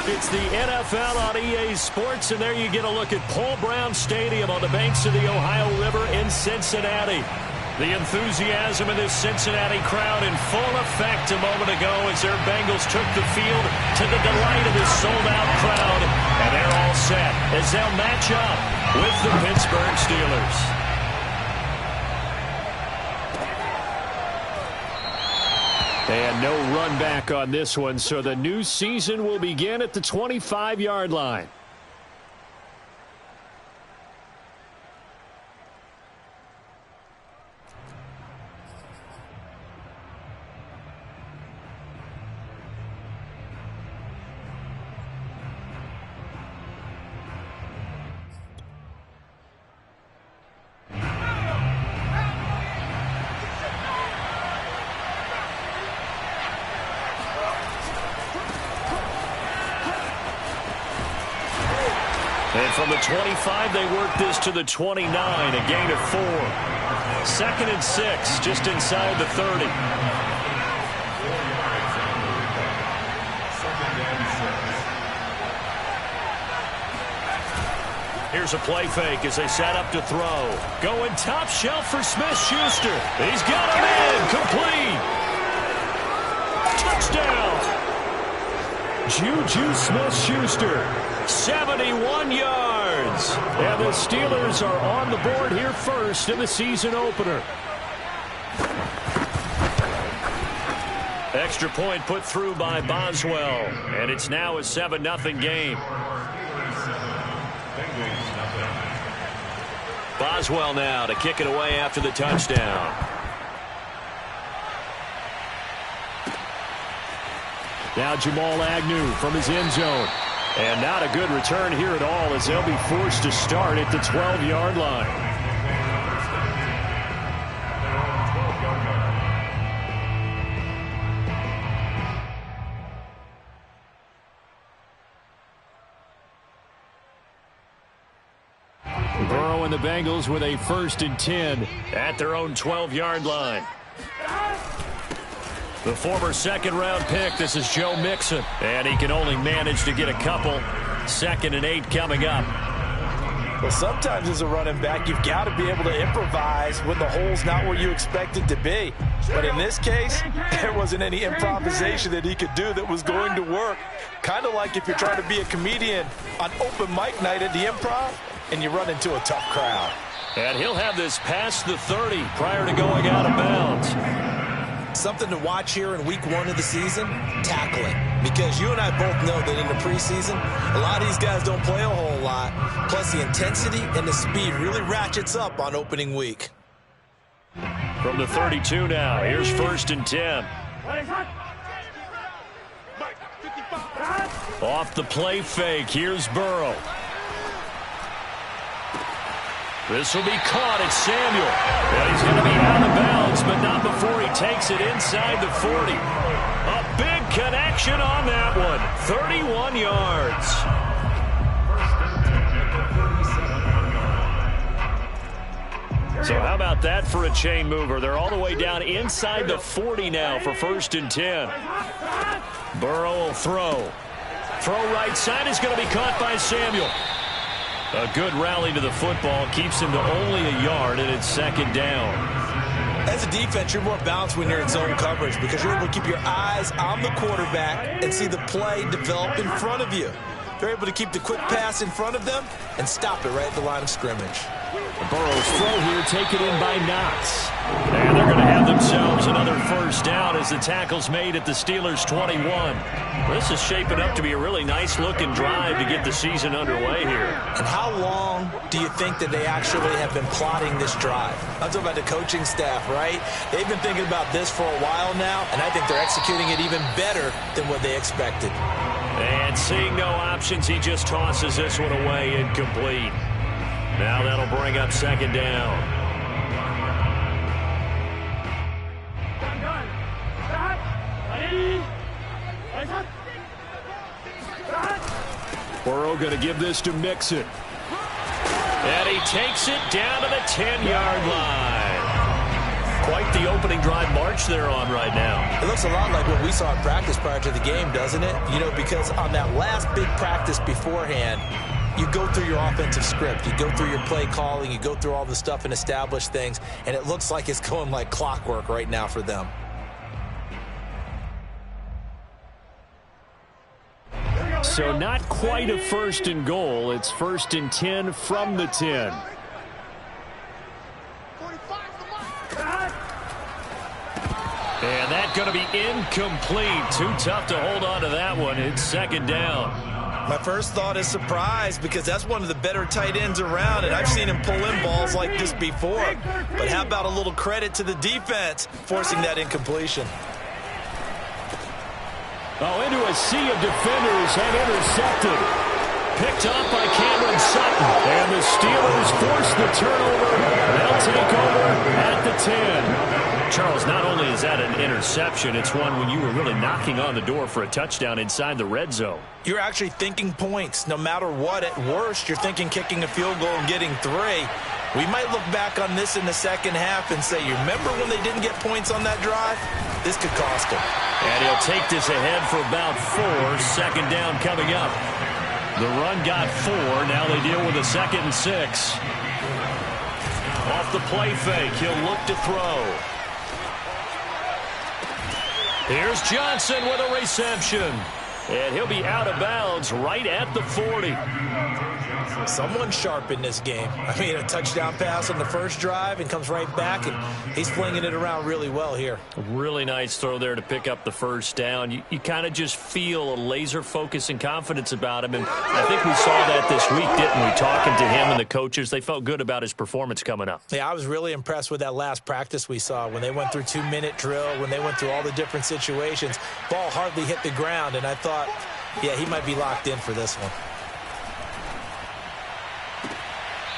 It's the NFL on EA Sports, and there you get a look at Paul Brown Stadium on the banks of the Ohio River in Cincinnati. The enthusiasm in this Cincinnati crowd in full effect a moment ago as their Bengals took the field to the delight of this sold-out crowd. And they're all set as they'll match up with the Pittsburgh Steelers. And no run back on this one, so the new season will begin at the 25-yard line. And from the 25, they work this to the 29, a gain of 4. 2nd and 6, just inside the 30. Here's a play fake as they set up to throw. Going top shelf for Smith-Schuster. He's got him in. Complete. Touchdown. Juju Smith-Schuster. 71 yards. And the Steelers are on the board here first in the season opener. Extra point put through by Boswell. And it's now a 7-0 game. Boswell now to kick it away after the touchdown. Now Jamal Agnew from his end zone. And not a good return here at all as they'll be forced to start at the 12-yard line. Burrow and the Bengals with a 1st and 10 at their own 12-yard line. The former second-round pick, this is Joe Mixon. And he can only manage to get a couple. 2nd and 8 coming up. Well, sometimes as a running back, you've got to be able to improvise when the hole's not where you expect it to be. But in this case, there wasn't any improvisation that he could do that was going to work. Kind of like if you're trying to be a comedian on open mic night at the Improv and you run into a tough crowd. And he'll have this past the 30 prior to going out of bounds. Something to watch here in week 1 of the season, tackling. Because you and I both know that in the preseason, a lot of these guys don't play a whole lot. Plus the intensity and the speed really ratchets up on opening week. From the 32 now, here's 1st and 10. Off the play fake, here's Burrow. This will be caught. It's Samuel. And he's going to be out of bounds, but not before he takes it inside the 40. A big connection on that one. 31 yards. So how about that for a chain mover? They're all the way down inside the 40 now for 1st and 10. Burrow will throw. Throw right side is going to be caught by Samuel. A good rally to the football keeps him to only a yard, and it's 2nd down. As a defense, you're more balanced when you're in zone coverage because you're able to keep your eyes on the quarterback and see the play develop in front of you. They're able to keep the quick pass in front of them and stop it right at the line of scrimmage. Burrow's throw here taken in by Knox. And they're going to have themselves another 1st down as the tackle's made at the Steelers' 21. This is shaping up to be a really nice-looking drive to get the season underway here. And how long do you think that they actually have been plotting this drive? I'm talking about the coaching staff, right? They've been thinking about this for a while now, and I think they're executing it even better than what they expected. And seeing no options, he just tosses this one away incomplete. Now that'll bring up 2nd down. Burrow going to give this to Mixon. And he takes it down to the 10-yard line. Quite like the opening drive march they're on right now? It looks a lot like what we saw in practice prior to the game, doesn't it? You know, because on that last big practice beforehand, you go through your offensive script. You go through your play calling. You go through all the stuff and establish things. And it looks like it's going like clockwork right now for them. So not quite a 1st and goal. It's 1st and 10 from the 10. And that's going to be incomplete. Too tough to hold on to that one. It's 2nd down. My first thought is surprise, because that's one of the better tight ends around, and I've seen him pull in balls like this before. But how about a little credit to the defense forcing that incompletion? Oh, into a sea of defenders and intercepted. Picked off by Cameron Sutton. And the Steelers force the turnover. They'll take over at the 10. Charles, not only is that an interception, it's one when you were really knocking on the door for a touchdown inside the red zone. You're actually thinking points. No matter what, at worst, you're thinking kicking a field goal and getting 3. We might look back on this in the second half and say, you remember when they didn't get points on that drive? This could cost them. And he'll take this ahead for about 4. 2nd down coming up. The run got 4. Now they deal with a 2nd and 6. Off the play fake, he'll look to throw. Here's Johnson with a reception. And he'll be out of bounds right at the 40. Someone's sharp in this game. I mean, a touchdown pass on the first drive and comes right back, and he's flinging it around really well here. A really nice throw there to pick up the 1st down. You kind of just feel a laser focus and confidence about him, and I think we saw that this week, didn't we? Talking to him and the coaches, they felt good about his performance coming up. Yeah, I was really impressed with that last practice we saw when they went through 2-minute drill, when they went through all the different situations. Ball hardly hit the ground, and I thought, yeah, he might be locked in for this one.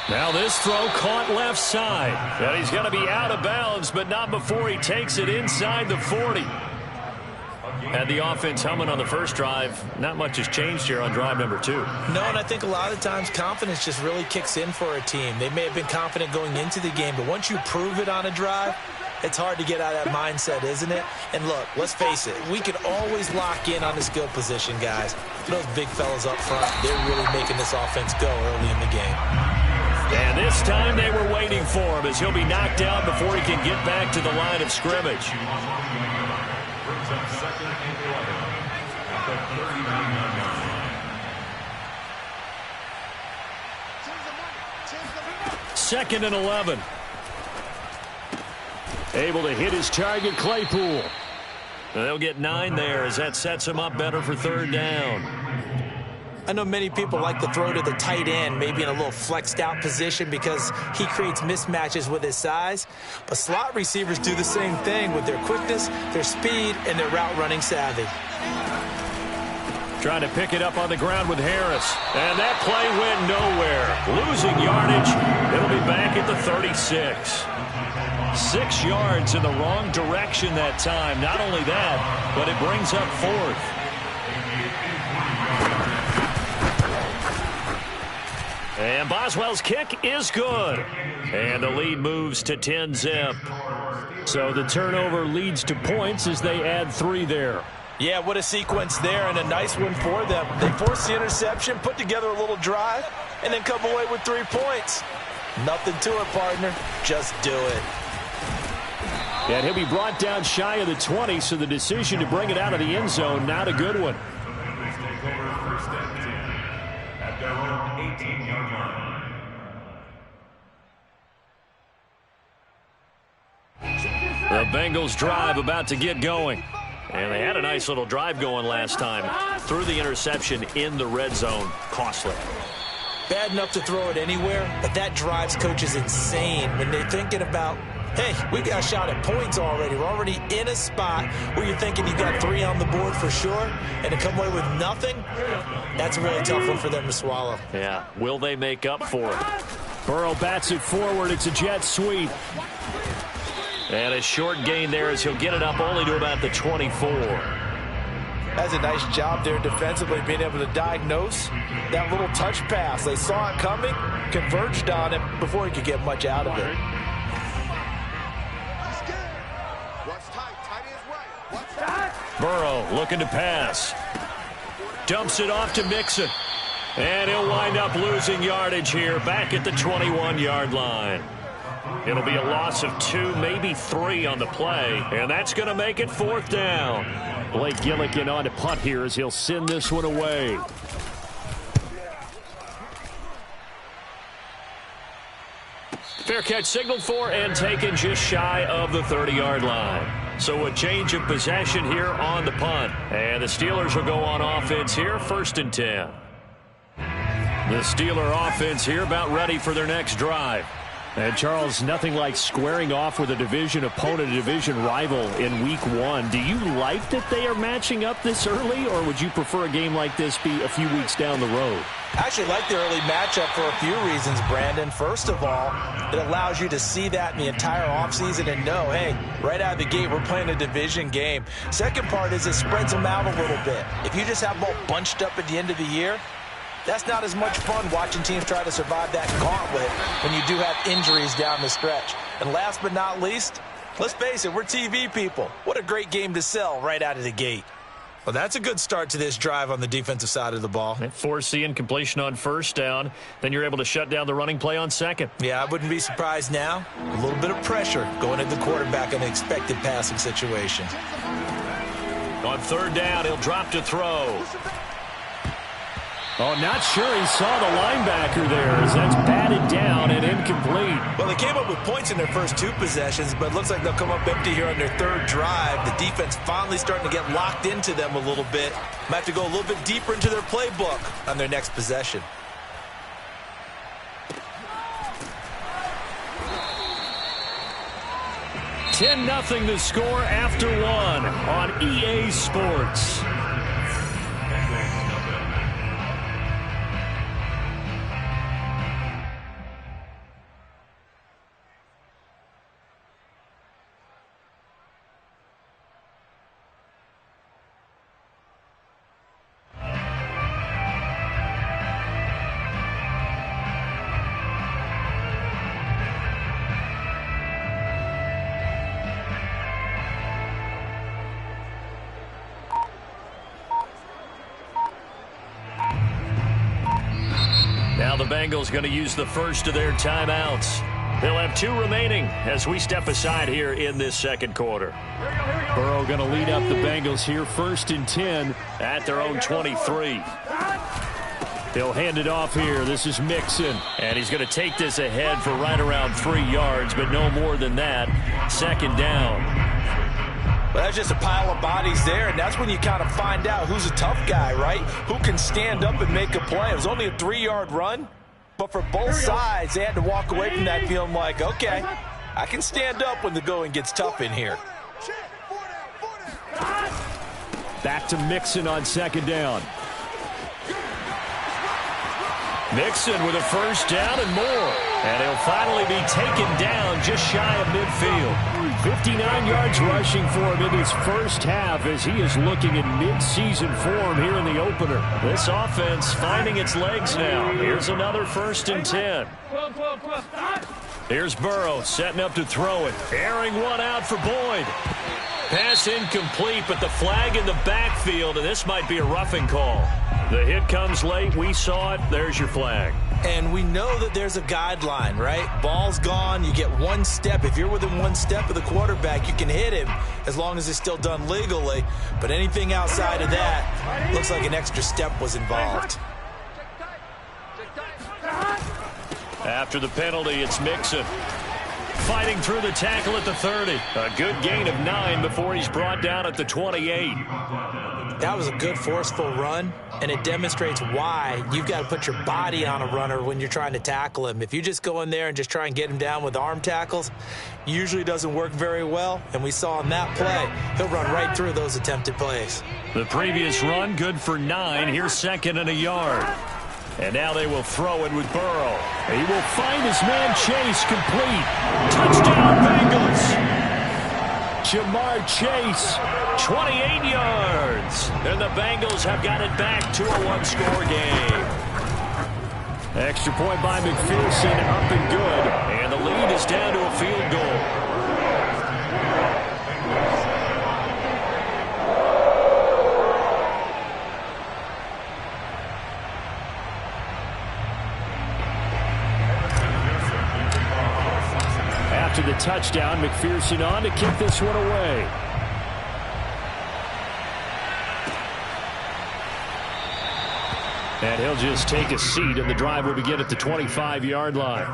Now this throw caught left side. And he's going to be out of bounds, but not before he takes it inside the 40. Had the offense humming on the first drive. Not much has changed here on drive number 2. No, and I think a lot of times confidence just really kicks in for a team. They may have been confident going into the game, but once you prove it on a drive, it's hard to get out of that mindset, isn't it? And look, let's face it, we can always lock in on the skill position, guys. Those big fellas up front, they're really making this offense go early in the game. And this time they were waiting for him as he'll be knocked down before he can get back to the line of scrimmage. Second and 11. Able to hit his target, Claypool. They'll get 9 there as that sets him up better for 3rd down. I know many people like to throw to the tight end, maybe in a little flexed out position because he creates mismatches with his size. But slot receivers do the same thing with their quickness, their speed, and their route running savvy. Trying to pick it up on the ground with Harris. And that play went nowhere. Losing yardage. It'll be back at the 36. 6 yards in the wrong direction that time. Not only that, but it brings up 4th. And Boswell's kick is good. And the lead moves to 10-zip. So the turnover leads to points as they add 3 there. Yeah, what a sequence there, and a nice one for them. They force the interception, put together a little drive, and then come away with 3 points. Nothing to it, partner. Just do it. And he'll be brought down shy of the 20, so the decision to bring it out of the end zone, not a good one. The Bengals drive about to get going. And they had a nice little drive going last time. Threw the interception in the red zone. Costly. Bad enough to throw it anywhere, but that drives coaches insane when they're thinking about, hey, we got a shot at points already. We're already in a spot where you're thinking you got 3 on the board for sure, and to come away with nothing, that's a really tough one for them to swallow. Yeah, will they make up for it? Burrow bats it forward. It's a jet sweep. And a short gain there as he'll get it up only to about the 24. That's a nice job there defensively, being able to diagnose that little touch pass. They saw it coming, converged on him before he could get much out of it. Burrow looking to pass. Dumps it off to Mixon. And he'll wind up losing yardage here back at the 21-yard line. It'll be a loss of 2, maybe 3 on the play, and that's going to make it 4th down. Blake Gillikin on to punt here as he'll send this one away. Fair catch signaled for and taken just shy of the 30-yard line. So a change of possession here on the punt. And the Steelers will go on offense here, 1st and 10. The Steeler offense here about ready for their next drive. And, Charles, nothing like squaring off with a division opponent, a division rival in Week 1. Do you like that they are matching up this early, or would you prefer a game like this be a few weeks down the road? I actually like the early matchup for a few reasons, Brandon. First of all, it allows you to see that in the entire offseason and know, hey, right out of the gate, we're playing a division game. Second part is it spreads them out a little bit. If you just have them all bunched up at the end of the year, that's not as much fun watching teams try to survive that gauntlet when you do have injuries down the stretch. And last but not least, let's face it, we're TV people. What a great game to sell right out of the gate. Well, that's a good start to this drive on the defensive side of the ball. Force the incompletion on 1st down. Then you're able to shut down the running play on 2nd. Yeah, I wouldn't be surprised now. A little bit of pressure going at the quarterback in an expected passing situation. On 3rd down, he'll drop to throw. Oh, not sure he saw the linebacker there as that's batted down and incomplete. Well, they came up with points in their first 2 possessions, but it looks like they'll come up empty here on their 3rd drive. The defense finally starting to get locked into them a little bit. Might have to go a little bit deeper into their playbook on their next possession. $10-0 the score after 1 on EA Sports. Now the Bengals going to use the first of their timeouts. They'll have 2 remaining as we step aside here in this 2nd quarter. Burrow going to lead up the Bengals here, 1st and 10 at their own 23. They'll hand it off here. This is Mixon, and he's going to take this ahead for right around 3 yards, but no more than that. 2nd down. Well, that's just a pile of bodies there, and that's when you kind of find out who's a tough guy, right? Who can stand up and make a play. It was only a 3-yard run, but for both sides, they had to walk away from that feeling like, okay, I can stand up when the going gets tough in here. Back to Mixon on 2nd down. Mixon with a 1st down and more. And he'll finally be taken down just shy of midfield. 59 yards rushing for him in his first half as he is looking in mid-season form here in the opener. This offense finding its legs now. Here's another 1st and 10. Here's Burrow setting up to throw it. Airing one out for Boyd. Pass incomplete, but the flag in the backfield, and this might be a roughing call. The hit comes late. We saw it. There's your flag. And we know that there's a guideline, right? Ball's gone. You get 1 step. If you're within 1 step of the quarterback, you can hit him as long as it's still done legally. But anything outside of that, looks like an extra step was involved. After the penalty, it's Mixon. Fighting through the tackle at the 30. A good gain of 9 before he's brought down at the 28. That was a good forceful run, and it demonstrates why you've got to put your body on a runner when you're trying to tackle him. If you just go in there and just try and get him down with arm tackles, usually doesn't work very well, and we saw in that play, he'll run right through those attempted plays. The previous run, good for 9. Here's 2nd and a yard. And now they will throw it with Burrow. He will find his man Chase complete. Touchdown, Bengals. Jamar Chase, 28 yards. And the Bengals have got it back to a 1-score game. Extra point by McPherson, up and good. And the lead is down to a field 2 touchdown. McPherson on to kick this one away. And he'll just take a seat, and the drive will begin at the 25-yard line.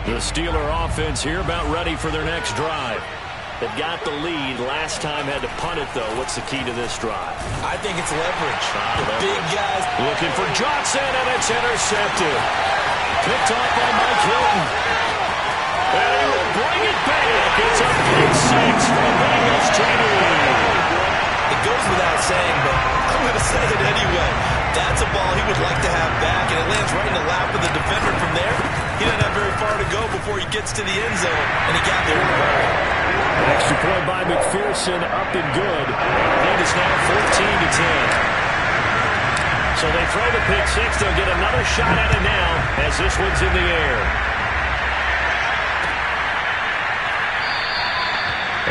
The Steeler offense here about ready for their next drive. They've got the lead. Last time had to punt it, though. What's the key to this drive? I think it's leverage. The big guys. Looking for Johnson, and it's intercepted. Picked off by Mike Hilton. And he will bring it back. It's a pick six for the Bengals team. It goes without saying, but I'm going to say it anyway. That's a ball he would like to have back, and it lands right in the lap of the defender from there. He doesn't have very far to go before he gets to the end zone, and he got there in a hurry. Extra point by McPherson, up and good. Lead is now 14-10. So they throw the pick six. They'll get another shot at it now as this one's in the air.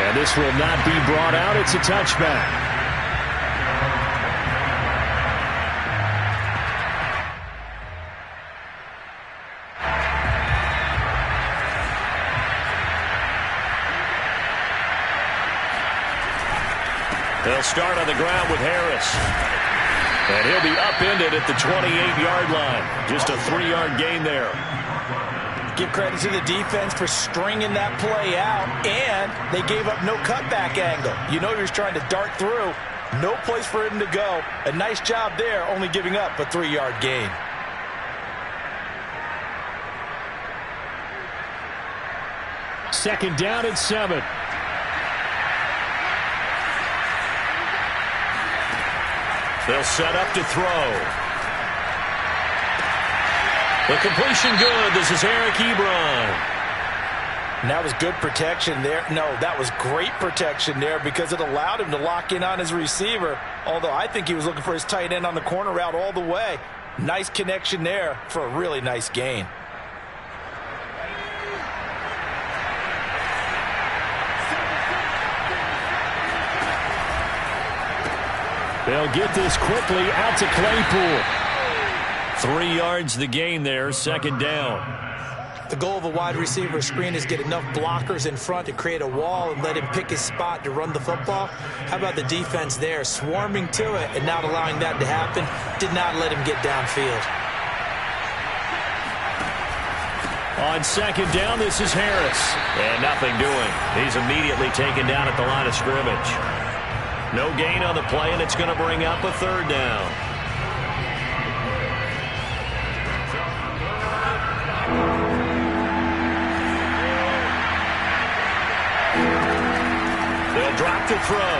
And this will not be brought out. It's a touchback. They'll start on the ground with Harris. And he'll be upended at the 28-yard line. Just a 3-yard gain there. Give credit to the defense for stringing that play out, and they gave up no cutback angle. You know he was trying to dart through. No place for him to go. A nice job there, only giving up a 3-yard gain. Second down and 7. They'll set up to throw. The completion good. This is Eric Ebron. And that was good protection there. No, that was great protection there because it allowed him to lock in on his receiver. Although I think he was looking for his tight end on the corner route all the way. Nice connection there for a really nice gain. They'll get this quickly out to Claypool. 3 yards the gain there, second down. The goal of a wide receiver screen is get enough blockers in front to create a wall and let him pick his spot to run the football. How about the defense there, swarming to it and not allowing that to happen? Did not let him get downfield. On second down, this is Harris. And nothing doing. He's immediately taken down at the line of scrimmage. No gain on the play, and it's going to bring up a third down. They'll drop to throw.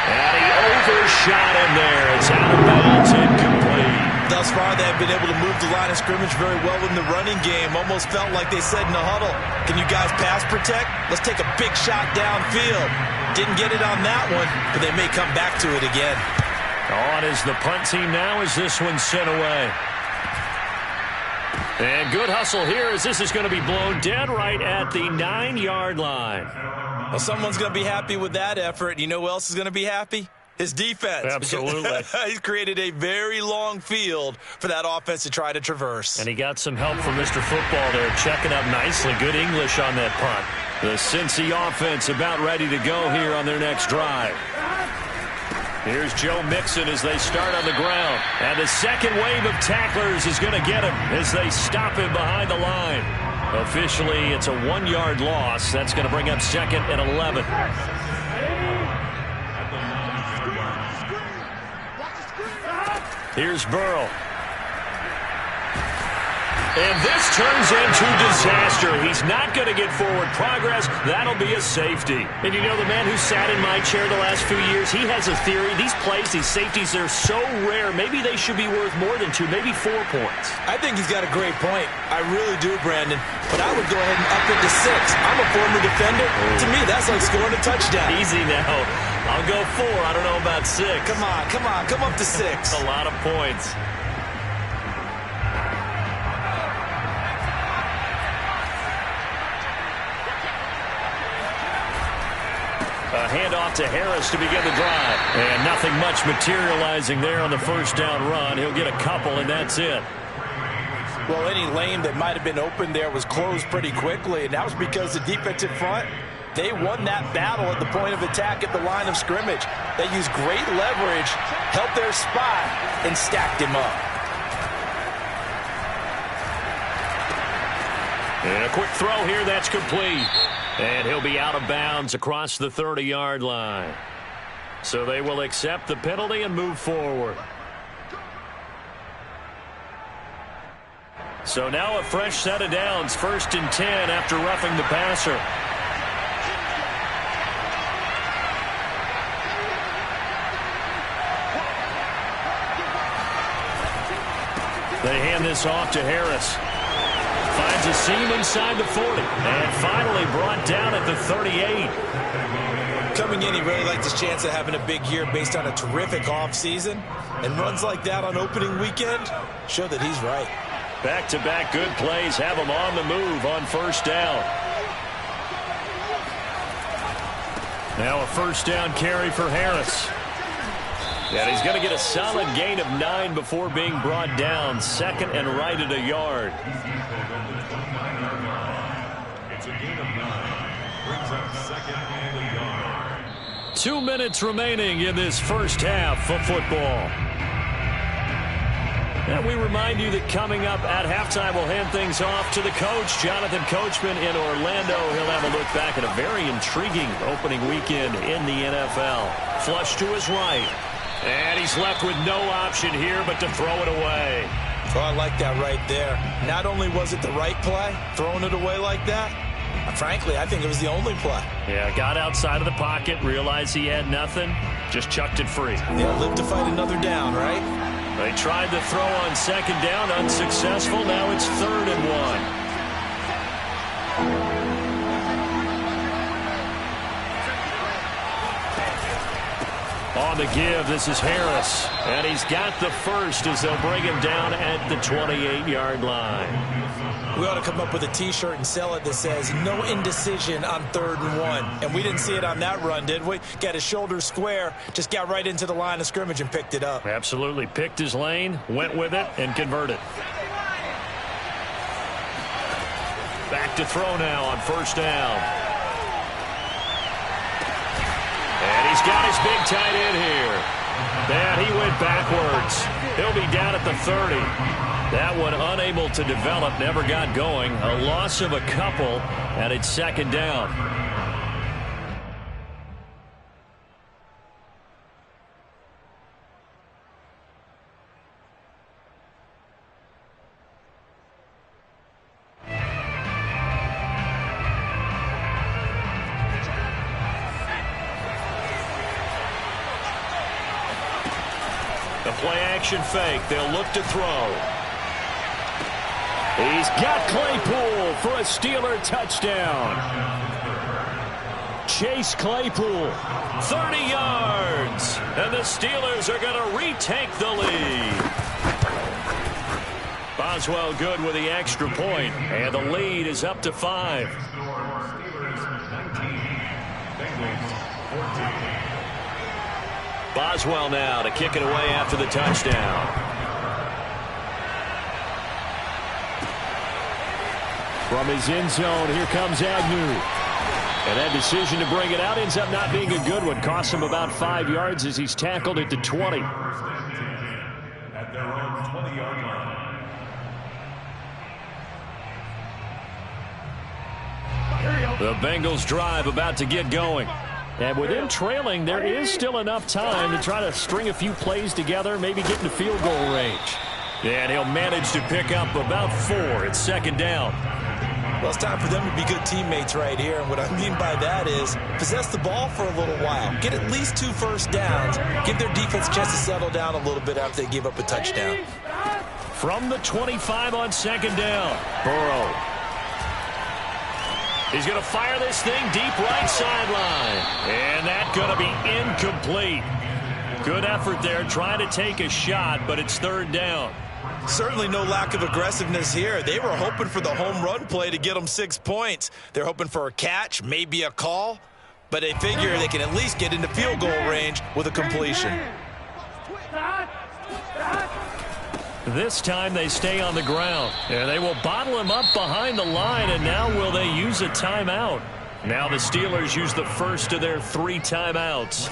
And he overshot him there. It's out of bounds, incomplete. Thus far, they have been able to move the line of scrimmage very well in the running game. Almost felt like they said in the huddle, can you guys pass protect? Let's take a big shot downfield. Didn't get it on that one, but they may come back to it again. On is the punt team now as this one's sent away. And good hustle here as this is going to be blown dead right at the 9-yard line. Well, someone's going to be happy with that effort. You know who else is going to be happy? His defense. Absolutely. He's created a very long field for that offense to try to traverse. And he got some help from Mr. Football there, checking up nicely. Good English on that punt. The Cincy offense about ready to go here on their next drive. Here's Joe Mixon as they start on the ground. And the second wave of tacklers is going to get him as they stop him behind the line. Officially, it's a 1-yard loss. That's going to bring up second and 11. Here's Burrow. And this turns into disaster. He's not going to get forward progress. That'll be a safety. And you know, the man who sat in my chair the last few years, he has a theory. These plays, these safeties, they're so rare. Maybe they should be worth more than 2, maybe 4 points. I think he's got a great point. I really do, Brandon. But I would go ahead and up it to 6. I'm a former defender. To me, that's like scoring a touchdown. Easy now. I'll go 4. I don't know about 6. Come on. Come up to 6. That's a lot of points. A handoff to Harris to begin the drive. And nothing much materializing there on the first down run. He'll get a couple, and that's it. Well, any lane that might have been open there was closed pretty quickly, and that was because the defensive front, they won that battle at the point of attack at the line of scrimmage. They used great leverage, held their spot, and stacked him up. And a quick throw here, that's complete. And he'll be out of bounds across the 30-yard line. So they will accept the penalty and move forward. So now a fresh set of downs, 1st and 10 after roughing the passer. They hand this off to Harris. Finds a seam inside the 40. And finally brought down at the 38. Coming in, he really liked his chance of having a big year based on a terrific offseason. And runs like that on opening weekend show that he's right. Back-to-back good plays have him on the move on 1st down. Now a 1st down carry for Harris. And he's going to get a solid gain of 9 before being brought down. 2nd and right at a yard. It's a gain of 9. Brings up 2nd and a yard. 2 minutes remaining in this first half of football. And we remind you that coming up at halftime, we'll hand things off to the coach, Jonathan Coachman in Orlando. He'll have a look back at a very intriguing opening weekend in the NFL. Flush to his right. And he's left with no option here but to throw it away. Oh, I like that right there. Not only was it the right play, throwing it away like that, frankly, I think it was the only play. Yeah, got outside of the pocket, realized he had nothing, just chucked it free. Yeah, live to fight another down, right? They tried the throw on 2nd down, unsuccessful. Now it's 3rd and 1. On the give, this is Harris. And he's got the first as they'll bring him down at the 28-yard line. We ought to come up with a T-shirt and sell it that says, no indecision on 3rd and 1. And we didn't see it on that run, did we? Got his shoulders square, just got right into the line of scrimmage and picked it up. Absolutely. Picked his lane, went with it, and converted. Back to throw now on 1st down. And he's got his big tight end here. And he went backwards. He'll be down at the 30. That one unable to develop, never got going. A loss of a couple, and it's 2nd down. The play-action fake. They'll look to throw. He's got Claypool for a Steeler touchdown. Chase Claypool, 30 yards. And the Steelers are going to retake the lead. Boswell good with the extra point, and the lead is up to 5. Boswell now to kick it away after the touchdown. From his end zone, here comes Agnew. And that decision to bring it out ends up not being a good one. Costs him about 5 yards as he's tackled at the 20. At their own 20-yard line. The Bengals drive about to get going. And with them trailing, there is still enough time to try to string a few plays together, maybe get into field goal range. And he'll manage to pick up about 4. It's 2nd down. Well, it's time for them to be good teammates right here. And what I mean by that is possess the ball for a little while. Get at least 2 first downs. Give their defense a chance to settle down a little bit after they give up a touchdown. From the 25 on 2nd down, Burrow. He's going to fire this thing deep right sideline. And that's going to be incomplete. Good effort there trying to take a shot, but it's 3rd down. Certainly no lack of aggressiveness here. They were hoping for the home run play to get them 6 points. They're hoping for a catch, maybe a call, but they figure they can at least get into field goal range with a completion. This time they stay on the ground. And they will bottle him up behind the line, and now will they use a timeout? Now the Steelers use the first of their 3 timeouts,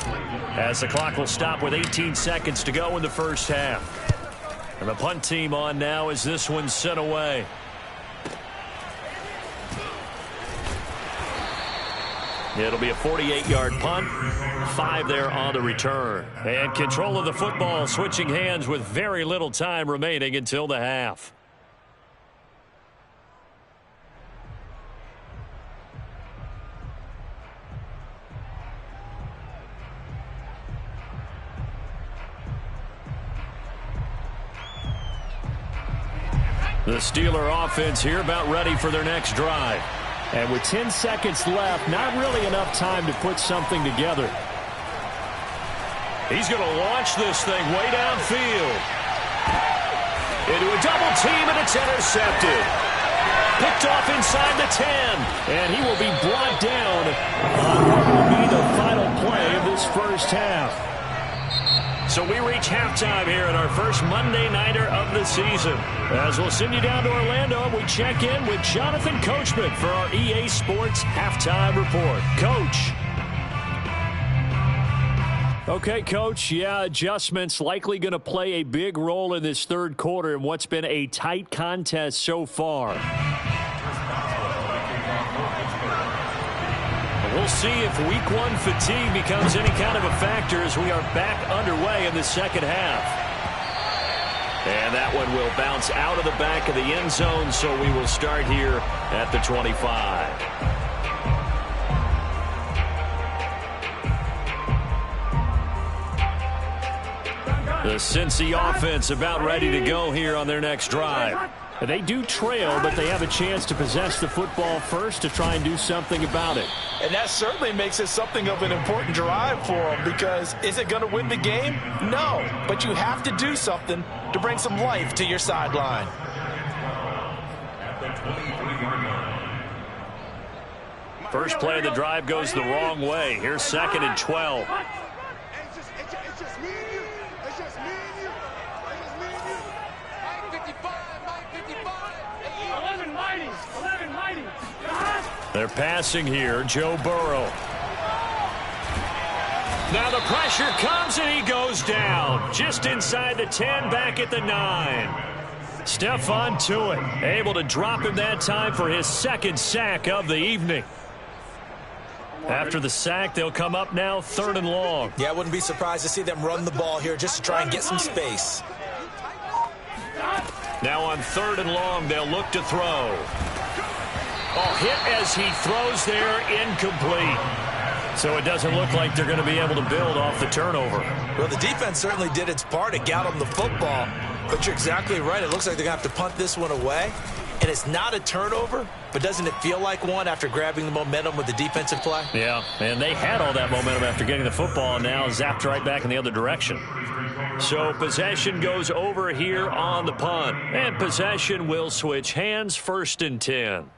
as the clock will stop with 18 seconds to go in the first half. And the punt team on now as this one's sent away. It'll be a 48-yard punt, 5 there on the return. And control of the football switching hands with very little time remaining until the half. The Steeler offense here about ready for their next drive. And with 10 seconds left, not really enough time to put something together. He's going to launch this thing way downfield. Into a double team, and it's intercepted. Picked off inside the 10. And he will be brought down on what will be the final play of this first half. So we reach halftime here at our first Monday Nighter of the season. As we'll send you down to Orlando, we check in with Jonathan Coachman for our EA Sports Halftime Report. Coach. Okay, Coach. Yeah, adjustments likely going to play a big role in this third quarter in what's been a tight contest so far. We'll see if week 1 fatigue becomes any kind of a factor as we are back underway in the second half. And that one will bounce out of the back of the end zone, so we will start here at the 25. The Cincy offense about ready to go here on their next drive. They do trail, but they have a chance to possess the football first to try and do something about it. And that certainly makes it something of an important drive for them, because is it going to win the game? No, but you have to do something to bring some life to your sideline. First play of the drive goes the wrong way. Here's 2nd and 12. They're passing here, Joe Burrow. Now the pressure comes and he goes down. Just inside the 10, back at the 9. Stephon Tuitt able to drop him that time for his 2nd sack of the evening. After the sack, they'll come up now 3rd and long. Yeah, I wouldn't be surprised to see them run the ball here just to try and get some space. Now on 3rd and long, they'll look to throw. Oh, hit as he throws there, incomplete. So it doesn't look like they're going to be able to build off the turnover. Well, the defense certainly did its part. It got them the football. But you're exactly right. It looks like they're going to have to punt this one away. And it's not a turnover, but doesn't it feel like one after grabbing the momentum with the defensive play? Yeah, and they had all that momentum after getting the football, and now zapped right back in the other direction. So possession goes over here on the punt. And possession will switch hands, 1st and 10.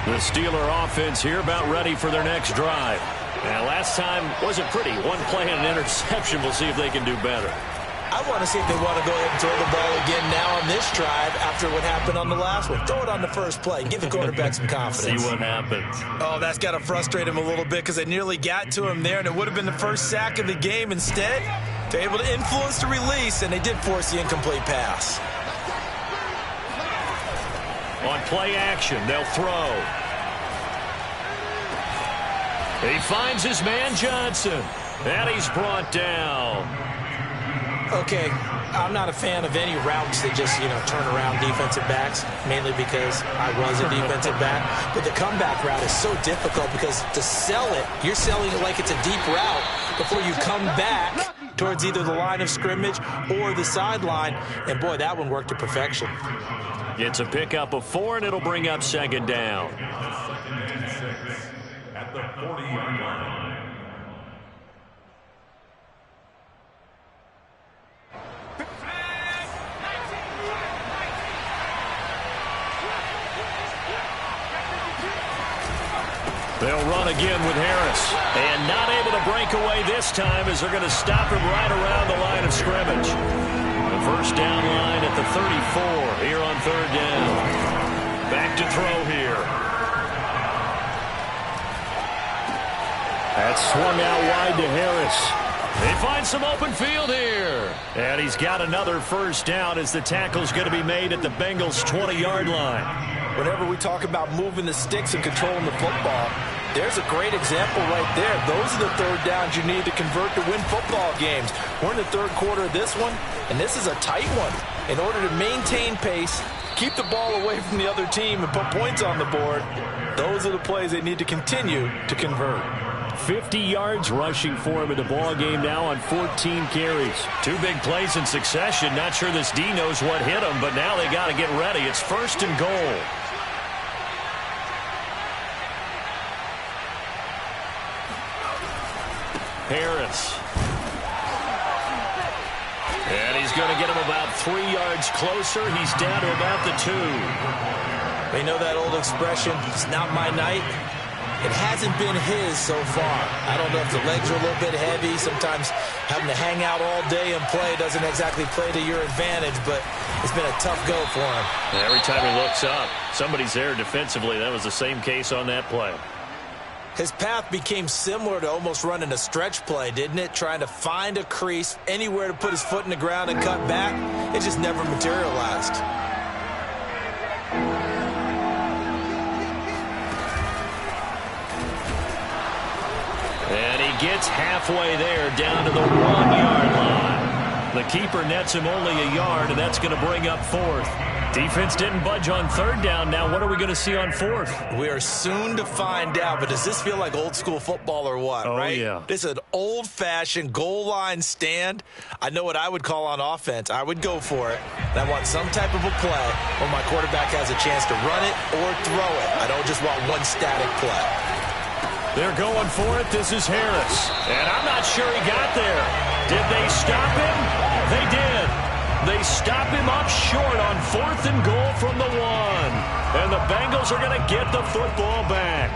The Steeler offense here about ready for their next drive. And last time wasn't pretty. 1 play and an interception. We'll see if they can do better. I want to see if they want to go ahead and throw the ball again now on this drive after what happened on the last one. Throw it on the first play. Give the quarterback some confidence. See what happens. Oh, that's got to frustrate him a little bit because they nearly got to him there, and it would have been the first sack of the game. Instead, they're able to influence the release, and they did force the incomplete pass. On play action, they'll throw. He finds his man Johnson, and he's brought down. Okay, I'm not a fan of any routes that just, turn around defensive backs, mainly because I was a defensive back. But the comeback route is so difficult because to sell it, you're selling it like it's a deep route before you come back towards either the line of scrimmage or the sideline. And, boy, that one worked to perfection. It's a pickup of 4, and it'll bring up 2nd down. At the 40-yard line. They'll run again with Harris. And not able to break away this time as they're going to stop him right around the line of scrimmage. The first down line at the 34 here on third down. Back to throw here. That's swung out wide to Harris. They find some open field here. And he's got another first down as the tackle's going to be made at the Bengals' 20-yard line. Whenever we talk about moving the sticks and controlling the football, there's a great example right there. Those are the third downs you need to convert to win football games. We're in the third quarter of this one, and this is a tight one. In order to maintain pace, keep the ball away from the other team, and put points on the board, those are the plays they need to continue to convert. 50 yards rushing for him in the ball game now on 14 carries. Two big plays in succession. Not sure this D knows what hit him, but now they got to get ready. It's first and goal. Harris. And he's going to get him about 3 yards closer. He's down to about the 2. We know that old expression, it's not my night. It hasn't been his so far. I don't know if the legs are a little bit heavy. Sometimes having to hang out all day and play doesn't exactly play to your advantage, but it's been a tough go for him. And every time he looks up, somebody's there defensively. That was the same case on that play. His path became similar to almost running a stretch play, didn't it? Trying to find a crease, anywhere to put his foot in the ground and cut back. It just never materialized. And he gets halfway there, down to the 1-yard line. The keeper nets him only a yard, and that's going to bring up fourth. Defense didn't budge on third down. Now what are we going to see on fourth? We are soon to find out, but does this feel like old school football or what, right? Yeah. This is an old-fashioned goal line stand. I know what I would call on offense. I would go for it. And I want some type of a play where my quarterback has a chance to run it or throw it. I don't just want one static play. They're going for it. This is Harris. And I'm not sure he got there. Did they stop him? They did. They stop him up short on 4th and goal from the 1. And the Bengals are going to get the football back.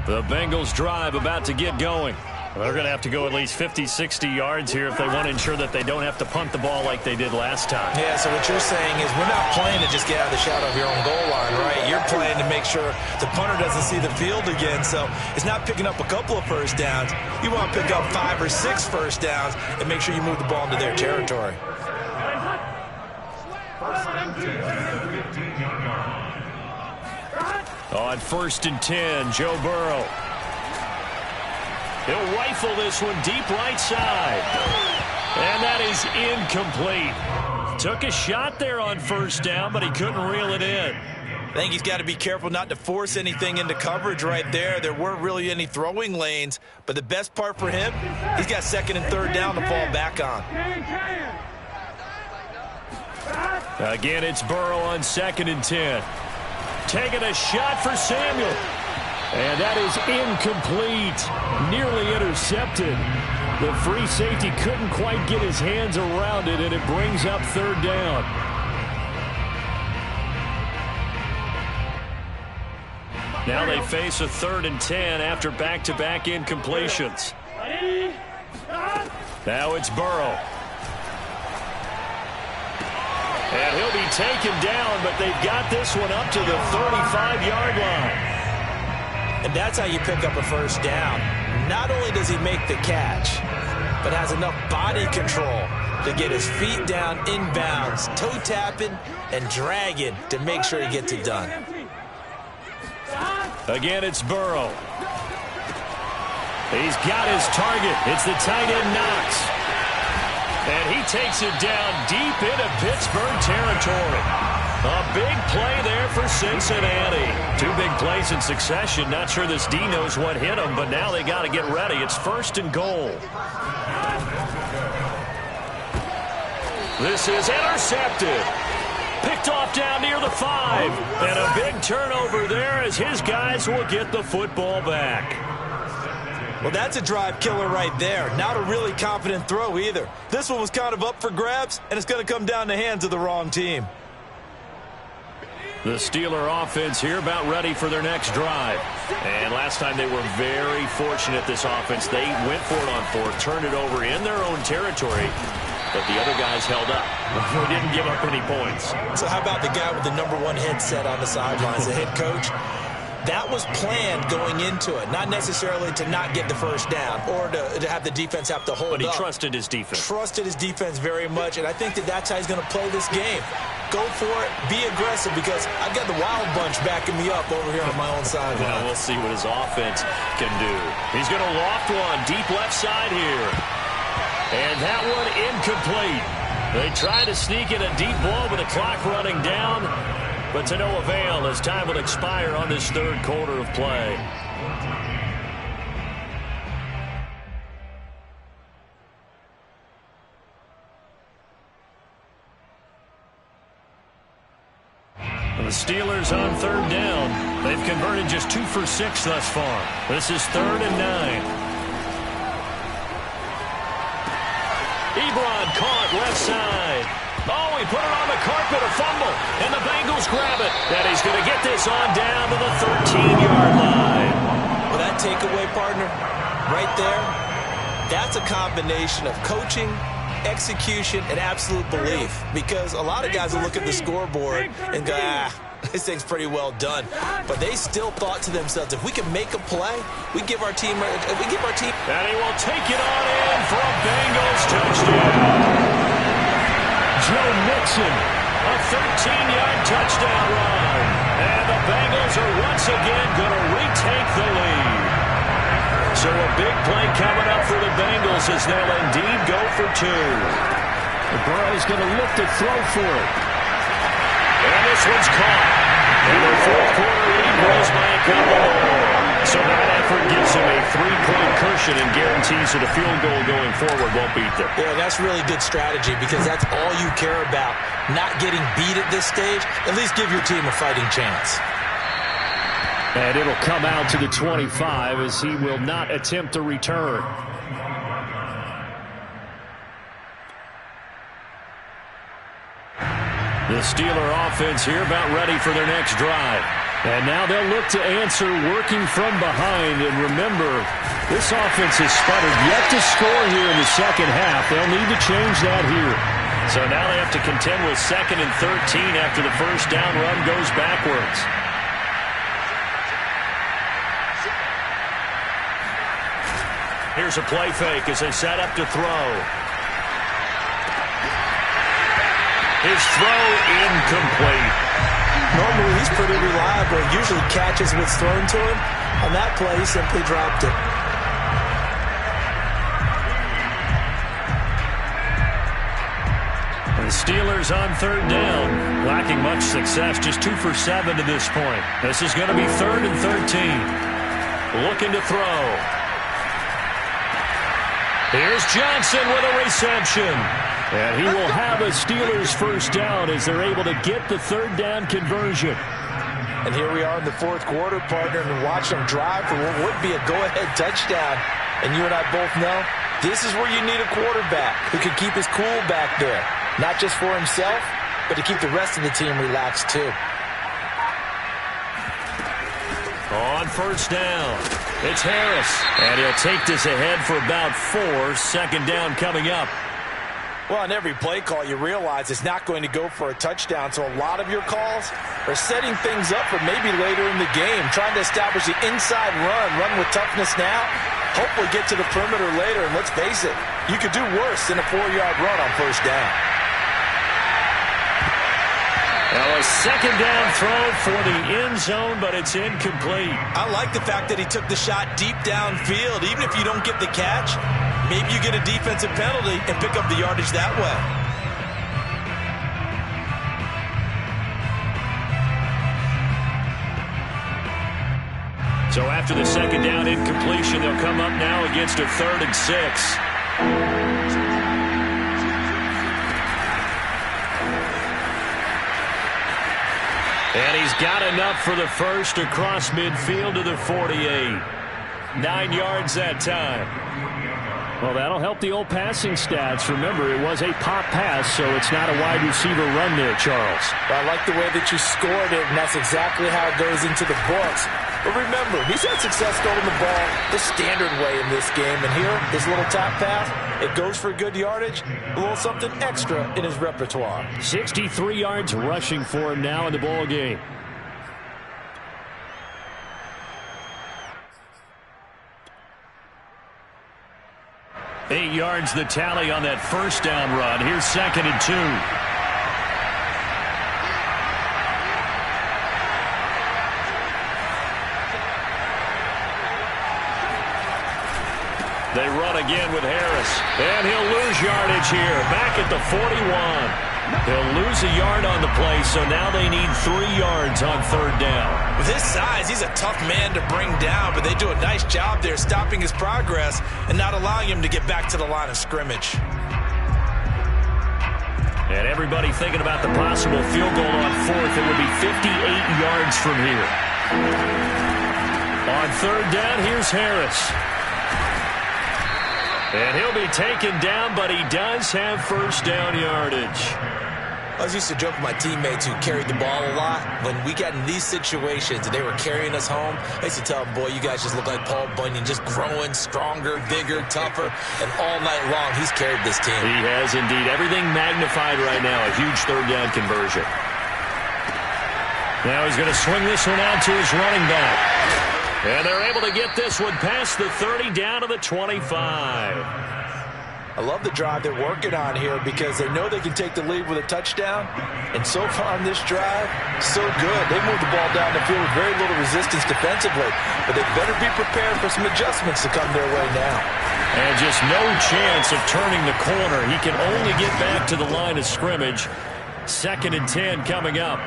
The Bengals drive about to get going. They're going to have to go at least 50, 60 yards here if they want to ensure that they don't have to punt the ball like they did last time. Yeah, so what you're saying is we're not playing to just get out of the shadow of your own goal line, right? You're playing to make sure the punter doesn't see the field again. So it's not picking up a couple of first downs. You want to pick up 5 or 6 first downs and make sure you move the ball into their territory. On 1st and 10, Joe Burrow. He'll rifle this one deep right side. And that is incomplete. Took a shot there on first down, but he couldn't reel it in. I think he's got to be careful not to force anything into coverage right there. There weren't really any throwing lanes, but the best part for him, he's got 2nd and 3rd down to fall back on. Again, it's Burrow on 2nd and 10. Taking a shot for Samuel. And that is incomplete. Nearly intercepted. The free safety couldn't quite get his hands around it, and it brings up 3rd down. Now they face a 3rd and 10 after back-to-back incompletions. Now it's Burrow. And he'll be taken down, but they've got this one up to the 35-yard line. And that's how you pick up a first down. Not only does he make the catch, but has enough body control to get his feet down inbounds, toe tapping and dragging to make sure he gets it done. Again, it's Burrow. He's got his target. It's the tight end Knox. And he takes it down deep into Pittsburgh territory. A big play there for Cincinnati. 2 big plays in succession. Not sure this D knows what hit him, but now they got to get ready. It's 1st and goal. This is intercepted. Picked off down near the 5. And a big turnover there as his guys will get the football back. Well, that's a drive killer right there. Not a really confident throw either. This one was kind of up for grabs, and it's going to come down the hands of the wrong team. The Steeler offense here about ready for their next drive. And last time they were very fortunate, this offense. They went for it on fourth, turned it over in their own territory, but the other guys held up. They didn't give up any points. So how about the guy with the #1 headset on the sidelines, the head coach? That was planned going into it, not necessarily to not get the first down or to have the defense have to hold up. But he trusted his defense. Trusted his defense very much, and I think that's how he's going to play this game. Go for it, be aggressive, because I've got the wild bunch backing me up over here on my own sideline. Well, we'll see what his offense can do. He's going to loft one deep left side here. And that one incomplete. They try to sneak in a deep ball with the clock running down, but to no avail as time will expire on this third quarter of play. The Steelers on third down. They've converted just 2 for 6 thus far. This is 3rd and 9. Ebron caught left side. Oh, he put it on the carpet, a fumble, and the Bengals grab it. And he's going to get this on down to the 13-yard line. Well, that takeaway, partner, right there, that's a combination of coaching, execution, and absolute belief, because a lot of guys will look at the scoreboard and go, this thing's pretty well done. But they still thought to themselves, if we can make a play, we give our team. And he will take it on in for a Bengals touchdown. Joe Mixon, a 13-yard touchdown run. And the Bengals are once again going to retake the lead. So a big play coming up for the Bengals as they'll indeed go for 2. Burrow's going to look to throw for it. And this one's caught. And their fourth quarter lead grows by a couple more. So that effort gives them a 3-point cushion and guarantees that a field goal going forward won't beat them. Yeah, that's really good strategy, because that's all you care about. Not getting beat at this stage. At least give your team a fighting chance. And it'll come out to the 25 as he will not attempt to return. The Steeler offense here about ready for their next drive. And now they'll look to answer working from behind. And remember, this offense has sputtered yet to score here in the second half. They'll need to change that here. So now they have to contend with 2nd and 13 after the first down run goes backwards. Here's a play fake as they set up to throw. His throw incomplete. Normally he's pretty reliable. Usually catches what's thrown to him. On that play, he simply dropped it. The Steelers on third down. Lacking much success. Just 2 for 7 to this point. This is going to be 3rd and 13. Looking to throw. Here's Johnson with a reception. And he will have a Steelers first down as they're able to get the third down conversion. And here we are in the fourth quarter, partner, and watch them drive for what would be a go-ahead touchdown. And you and I both know this is where you need a quarterback who can keep his cool back there. Not just for himself, but to keep the rest of the team relaxed too. On first down, it's Harris. And he'll take this ahead for about 4. Second down coming up. Well, on every play call, you realize it's not going to go for a touchdown. So a lot of your calls are setting things up for maybe later in the game, trying to establish the inside run with toughness now, hopefully get to the perimeter later. And let's face it, you could do worse than a 4-yard run on first down. Now a second down throw for the end zone, but it's incomplete. I like the fact that he took the shot deep downfield. Even if you don't get the catch, maybe you get a defensive penalty and pick up the yardage that way. So after the second down incompletion, they'll come up now against a 3rd and 6. And he's got enough for the first across midfield to the 48. 9 yards that time. Well, that'll help the old passing stats. Remember, it was a pop pass, so it's not a wide receiver run there, Charles. Well, I like the way that you scored it, and that's exactly how it goes into the books. But remember, he's had success throwing the ball the standard way in this game. And here, this little top pass, it goes for good yardage, a little something extra in his repertoire. 63 yards rushing for him now in the ball game. Eight yards the tally on that first down run. Here's 2nd and 2. They run again with Harris. And he'll lose yardage here. Back at the 41. He'll lose a yard on the play, so now they need 3 yards on 3rd down. With his size, he's a tough man to bring down, but they do a nice job there stopping his progress and not allowing him to get back to the line of scrimmage. And everybody thinking about the possible field goal on 4th. It would be 58 yards from here. On 3rd down, here's Harris. And he'll be taken down, but he does have first down yardage. I used to joke with my teammates who carried the ball a lot. When we got in these situations and they were carrying us home, I used to tell them, boy, you guys just look like Paul Bunyan, just growing stronger, bigger, tougher, and all night long he's carried this team. He has indeed. Everything magnified right now. A huge 3rd down conversion. Now he's going to swing this one out to his running back. And they're able to get this one past the 30 down to the 25. I love the drive they're working on here because they know they can take the lead with a touchdown. And so far on this drive, so good. They moved the ball down the field with very little resistance defensively. But they better be prepared for some adjustments to come their way now. And just no chance of turning the corner. He can only get back to the line of scrimmage. 2nd and 10 coming up.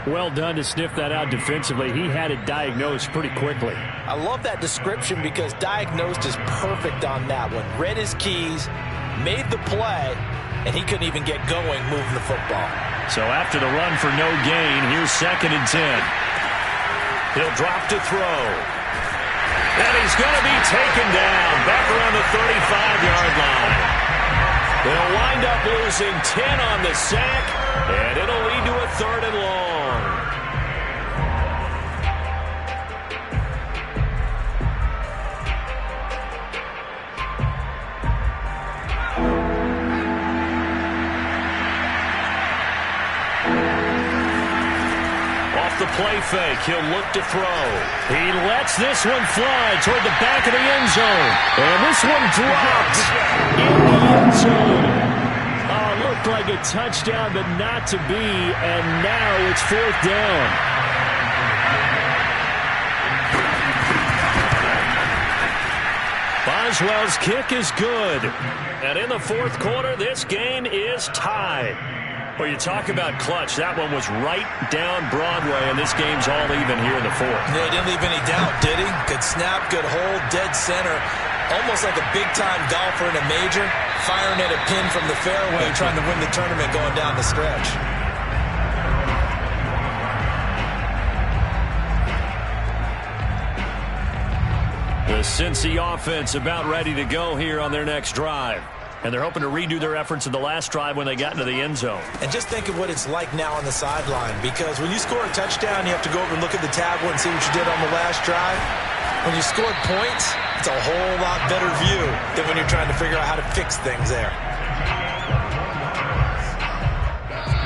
Well done to sniff that out defensively. He had it diagnosed pretty quickly. I love that description because diagnosed is perfect on that one. Read his keys, made the play, and he couldn't even get going moving the football. So after the run for no gain, here's 2nd and 10. He'll drop to throw. And he's going to be taken down back around the 35-yard line. They'll wind up losing 10 on the sack, and it'll lead to a 3rd and long. The play fake. He'll look to throw. He lets this one fly toward the back of the end zone. And this one dropped in the end zone. Looked like a touchdown, but not to be. And now it's 4th down. Boswell's kick is good. And in the 4th quarter, this game is tied. Well, you talk about clutch. That one was right down Broadway, and this game's all even here in the 4th. Yeah, he didn't leave any doubt, did he? Good snap, good hold, dead center. Almost like a big-time golfer in a major, firing at a pin from the fairway, trying to win the tournament going down the stretch. The Cincy offense about ready to go here on their next drive. And they're hoping to redo their efforts in the last drive when they got into the end zone. And just think of what it's like now on the sideline, because when you score a touchdown, you have to go over and look at the tablet and see what you did on the last drive. When you scored points, it's a whole lot better view than when you're trying to figure out how to fix things there.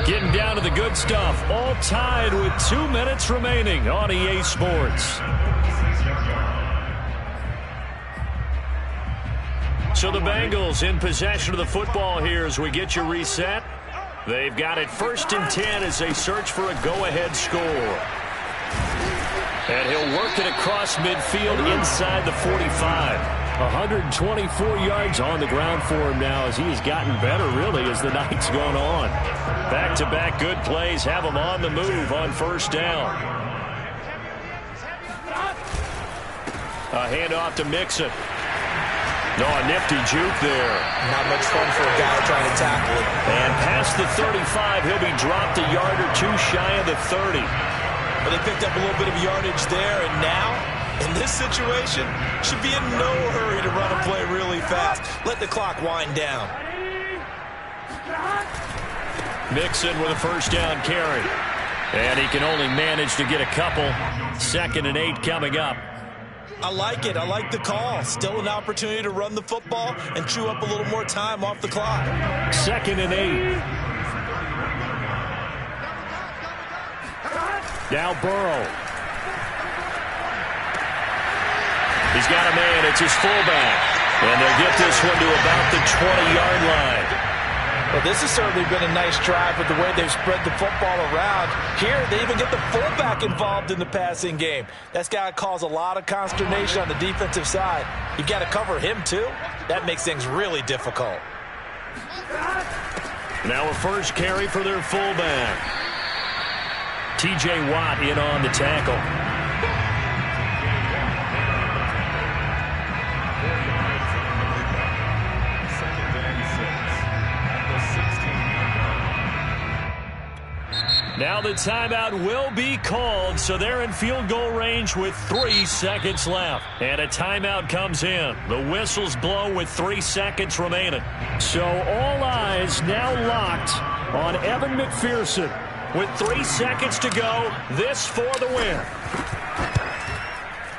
Getting down to the good stuff, all tied with 2 minutes remaining on EA Sports. So the Bengals in possession of the football here as we get you reset. They've got it 1st and 10 as they search for a go-ahead score. And he'll work it across midfield inside the 45. 124 yards on the ground for him now as he has gotten better, really, as the night's gone on. Back-to-back good plays have him on the move on 1st down. A handoff to Mixon. No, a nifty juke there. Not much fun for a guy trying to tackle it. And past the 35, he'll be dropped a yard or two shy of the 30. But they picked up a little bit of yardage there, and now In this situation, should be in no hurry to run a play really fast. Let the clock wind down. Mixon with a first down carry. And he can only manage to get a couple. 2nd and 8 coming up. I like it. I like the call. Still an opportunity to run the football and chew up a little more time off the clock. 2nd and 8. Now Burrow. He's got a man. It's his fullback. And they'll get this one to about the 20-yard line. Well, this has certainly been a nice drive with the way they've spread the football around. Here, they even get the fullback involved in the passing game. That's got to cause a lot of consternation on the defensive side. You've got to cover him, too. That makes things really difficult. Now a first carry for their fullback. T.J. Watt in on the tackle. Now the timeout will be called, so they're in field goal range with 3 seconds left. And a timeout comes in. The whistles blow with 3 seconds remaining. So all eyes now locked on Evan McPherson. With 3 seconds to go, this for the win.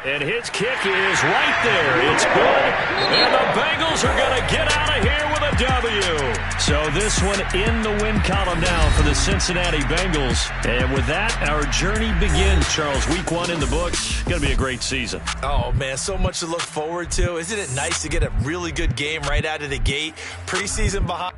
And his kick is right there. It's good. And the Bengals are going to get out of here with a W. So this one in the win column now for the Cincinnati Bengals. And with that, our journey begins, Charles. Week 1 in the books. Going to be a great season. Oh, man, so much to look forward to. Isn't it nice to get a really good game right out of the gate? Preseason behind.